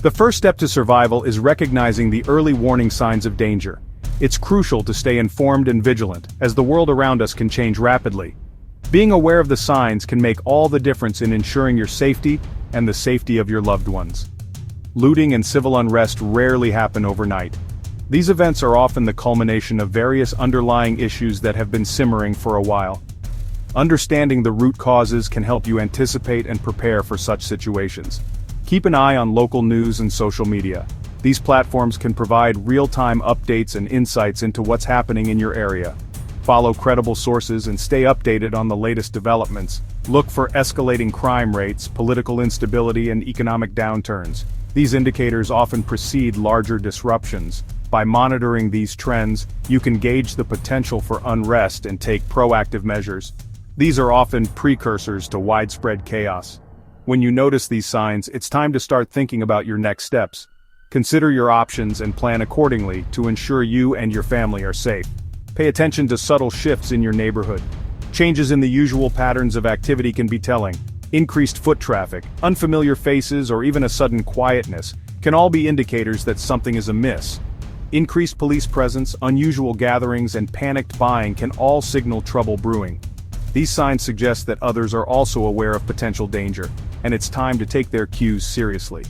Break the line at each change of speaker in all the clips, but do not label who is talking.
The first step to survival is recognizing the early warning signs of danger. It's crucial to stay informed and vigilant, as the world around us can change rapidly. Being aware of the signs can make all the difference in ensuring your safety and the safety of your loved ones. Looting and civil unrest rarely happen overnight. These events are often the culmination of various underlying issues that have been simmering for a while. Understanding the root causes can help you anticipate and prepare for such situations. Keep an eye on local news and social media. These platforms can provide real-time updates and insights into what's happening in your area. Follow credible sources and stay updated on the latest developments. Look for escalating crime rates, political instability, and economic downturns. These indicators often precede larger disruptions. By monitoring these trends, you can gauge the potential for unrest and take proactive measures. These are often precursors to widespread chaos. When you notice these signs, it's time to start thinking about your next steps. Consider your options and plan accordingly to ensure you and your family are safe. Pay attention to subtle shifts in your neighborhood. Changes in the usual patterns of activity can be telling. Increased foot traffic, unfamiliar faces, or even a sudden quietness can all be indicators that something is amiss. Increased police presence, unusual gatherings, and panicked buying can all signal trouble brewing. These signs suggest that others are also aware of potential danger, and it's time to take their cues seriously.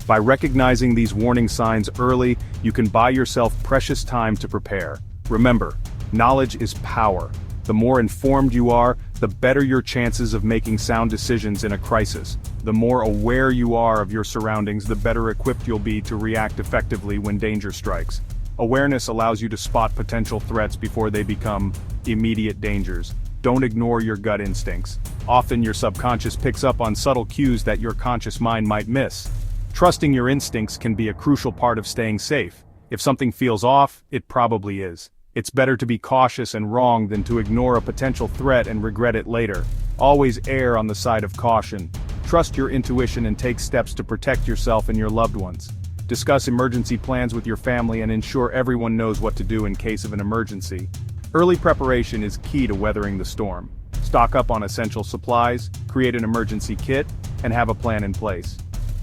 By recognizing these warning signs early, you can buy yourself precious time to prepare. Remember, knowledge is power. The more informed you are, the better your chances of making sound decisions in a crisis. The more aware you are of your surroundings, the better equipped you'll be to react effectively when danger strikes. Awareness allows you to spot potential threats before they become immediate dangers. Don't ignore your gut instincts. Often your subconscious picks up on subtle cues that your conscious mind might miss. Trusting your instincts can be a crucial part of staying safe. If something feels off, it probably is. It's better to be cautious and wrong than to ignore a potential threat and regret it later. Always err on the side of caution. Trust your intuition and take steps to protect yourself and your loved ones. Discuss emergency plans with your family and ensure everyone knows what to do in case of an emergency. Early preparation is key to weathering the storm. Stock up on essential supplies, create an emergency kit, and have a plan in place.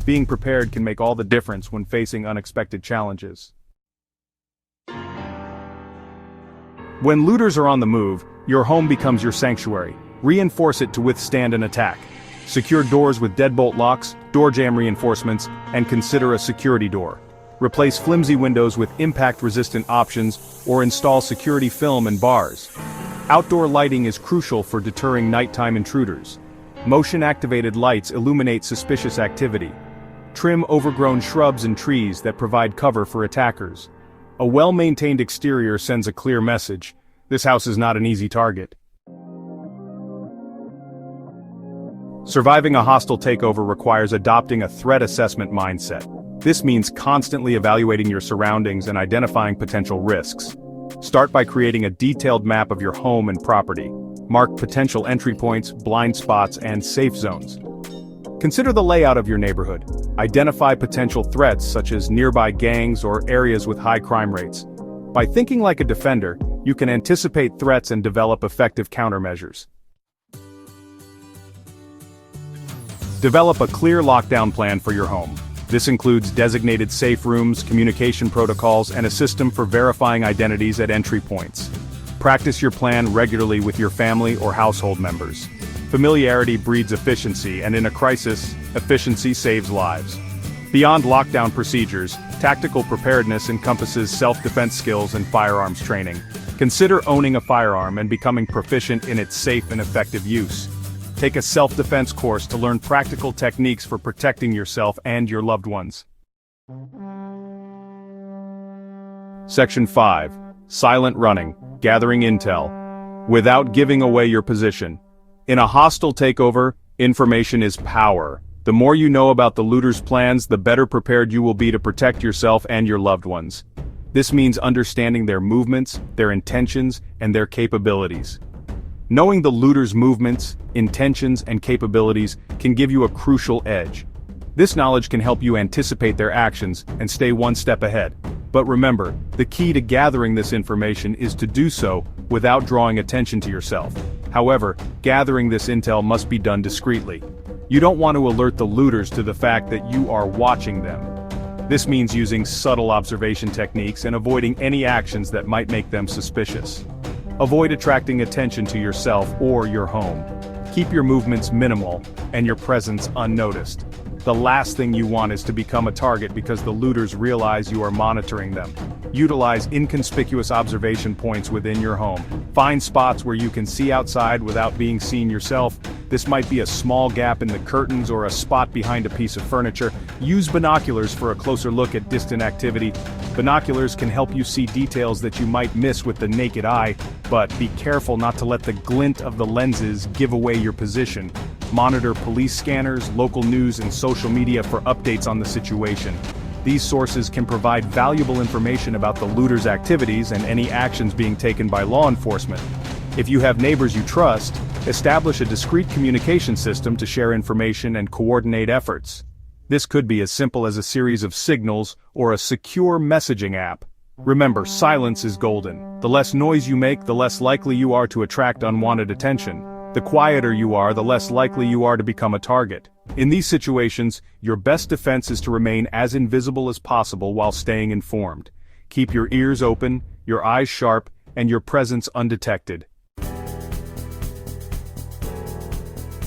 Being prepared can make all the difference when facing unexpected challenges. When looters are on the move, your home becomes your sanctuary. Reinforce it to withstand an attack. Secure doors with deadbolt locks, door jamb reinforcements, and consider a security door. Replace flimsy windows with impact-resistant options or install security film and bars. Outdoor lighting is crucial for deterring nighttime intruders. Motion-activated lights illuminate suspicious activity. Trim overgrown shrubs and trees that provide cover for attackers. A well-maintained exterior sends a clear message. This house is not an easy target. Surviving a hostile takeover requires adopting a threat assessment mindset. This means constantly evaluating your surroundings and identifying potential risks. Start by creating a detailed map of your home and property. Mark potential entry points, blind spots, and safe zones. Consider the layout of your neighborhood. Identify potential threats such as nearby gangs or areas with high crime rates. By thinking like a defender, you can anticipate threats and develop effective countermeasures. Develop a clear lockdown plan for your home. This includes designated safe rooms, communication protocols, and a system for verifying identities at entry points. Practice your plan regularly with your family or household members. Familiarity breeds efficiency, and in a crisis, efficiency saves lives. Beyond lockdown procedures, tactical preparedness encompasses self-defense skills and firearms training. Consider owning a firearm and becoming proficient in its safe and effective use. Take a self-defense course to learn practical techniques for protecting yourself and your loved ones. Section 5. Silent running, gathering intel. Without giving away your position. In a hostile takeover, information is power. The more you know about the looters' plans, the better prepared you will be to protect yourself and your loved ones. This means understanding their movements, their intentions, and their capabilities. Knowing the looters' movements, intentions, and capabilities can give you a crucial edge. This knowledge can help you anticipate their actions and stay one step ahead. But remember, the key to gathering this information is to do so without drawing attention to yourself. However, gathering this intel must be done discreetly. You don't want to alert the looters to the fact that you are watching them. This means using subtle observation techniques and avoiding any actions that might make them suspicious. Avoid attracting attention to yourself or your home. Keep your movements minimal and your presence unnoticed. The last thing you want is to become a target because the looters realize you are monitoring them. Utilize inconspicuous observation points within your home. Find spots where you can see outside without being seen yourself. This might be a small gap in the curtains or a spot behind a piece of furniture. Use binoculars for a closer look at distant activity. Binoculars can help you see details that you might miss with the naked eye, but be careful not to let the glint of the lenses give away your position. Monitor police scanners, local news, and social media for updates on the situation. These sources can provide valuable information about the looters' activities and any actions being taken by law enforcement. If you have neighbors you trust, establish a discreet communication system to share information and coordinate efforts. This could be as simple as a series of signals or a secure messaging app. Remember, silence is golden. The less noise you make, the less likely you are to attract unwanted attention. The quieter you are, the less likely you are to become a target. In these situations, your best defense is to remain as invisible as possible while staying informed. Keep your ears open, your eyes sharp, and your presence undetected.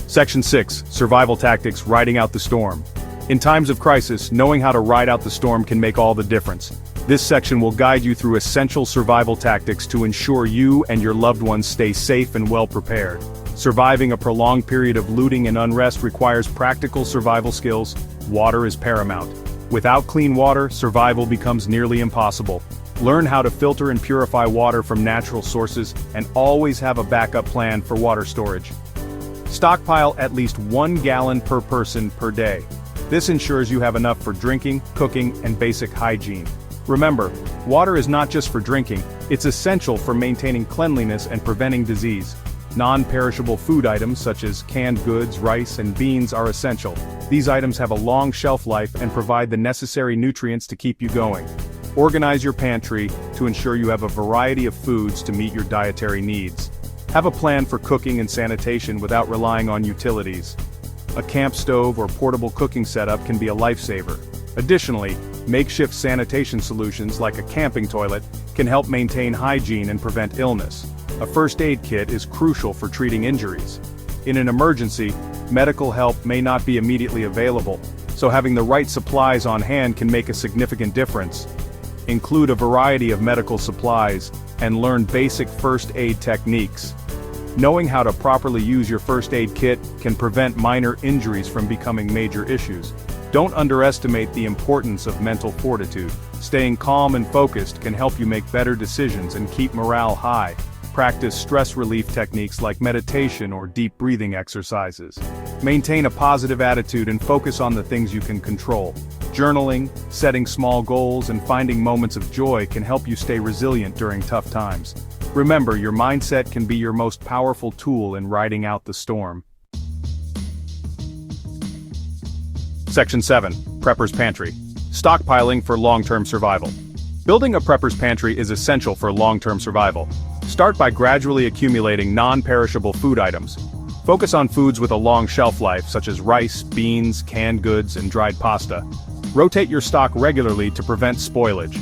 Section 6. Survival Tactics: Riding Out the Storm. In times of crisis, knowing how to ride out the storm can make all the difference. This section will guide you through essential survival tactics to ensure you and your loved ones stay safe and well prepared. Surviving a prolonged period of looting and unrest requires practical survival skills. Water is paramount. Without clean water, survival becomes nearly impossible. Learn how to filter and purify water from natural sources, and always have a backup plan for water storage. Stockpile at least 1 gallon per person per day. This ensures you have enough for drinking, cooking, and basic hygiene. Remember, water is not just for drinking, it's essential for maintaining cleanliness and preventing disease. Non-perishable food items such as canned goods, rice, and beans are essential. These items have a long shelf life and provide the necessary nutrients to keep you going. Organize your pantry to ensure you have a variety of foods to meet your dietary needs. Have a plan for cooking and sanitation without relying on utilities. A camp stove or portable cooking setup can be a lifesaver. Additionally, makeshift sanitation solutions like a camping toilet can help maintain hygiene and prevent illness. A first aid kit is crucial for treating injuries. In an emergency, medical help may not be immediately available, so having the right supplies on hand can make a significant difference. Include a variety of medical supplies and learn basic first aid techniques. Knowing how to properly use your first aid kit can prevent minor injuries from becoming major issues. Don't underestimate the importance of mental fortitude. Staying calm and focused can help you make better decisions and keep morale high. Practice stress relief techniques like meditation or deep breathing exercises. Maintain a positive attitude and focus on the things you can control. Journaling, setting small goals, and finding moments of joy can help you stay resilient during tough times. Remember, your mindset can be your most powerful tool in riding out the storm. Section 7. Prepper's Pantry. Stockpiling for long-term survival. Building a prepper's pantry is essential for long-term survival. Start by gradually accumulating non-perishable food items. Focus on foods with a long shelf life, such as rice, beans, canned goods, and dried pasta. Rotate your stock regularly to prevent spoilage.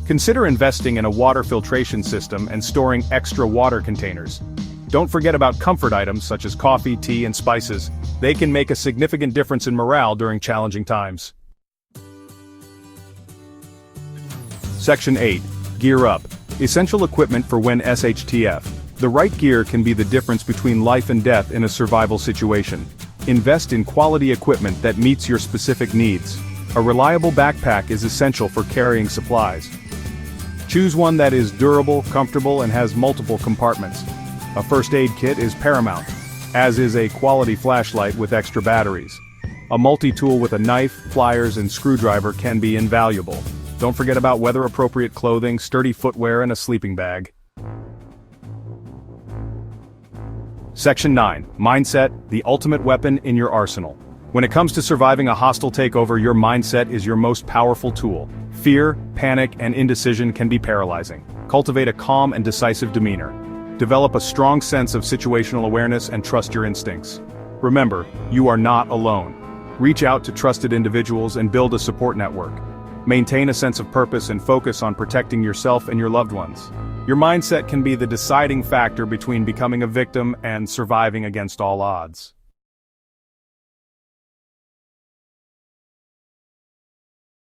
Consider investing in a water filtration system and storing extra water containers. Don't forget about comfort items such as coffee, tea, and spices. They can make a significant difference in morale during challenging times. Section 8. Gear Up. Essential equipment for when SHTF. The right gear can be the difference between life and death in a survival situation. Invest in quality equipment that meets your specific needs. A reliable backpack is essential for carrying supplies. Choose one that is durable, comfortable, and has multiple compartments. A first aid kit is paramount, as is a quality flashlight with extra batteries. A multi-tool with a knife, pliers, and screwdriver can be invaluable. Don't forget about weather-appropriate clothing, sturdy footwear, and a sleeping bag. Section 9. Mindset, the ultimate weapon in your arsenal. When it comes to surviving a hostile takeover, your mindset is your most powerful tool. Fear, panic, and indecision can be paralyzing. Cultivate a calm and decisive demeanor. Develop a strong sense of situational awareness and trust your instincts. Remember, you are not alone. Reach out to trusted individuals and build a support network. Maintain a sense of purpose and focus on protecting yourself and your loved ones. Your mindset can be the deciding factor between becoming a victim and surviving against all odds.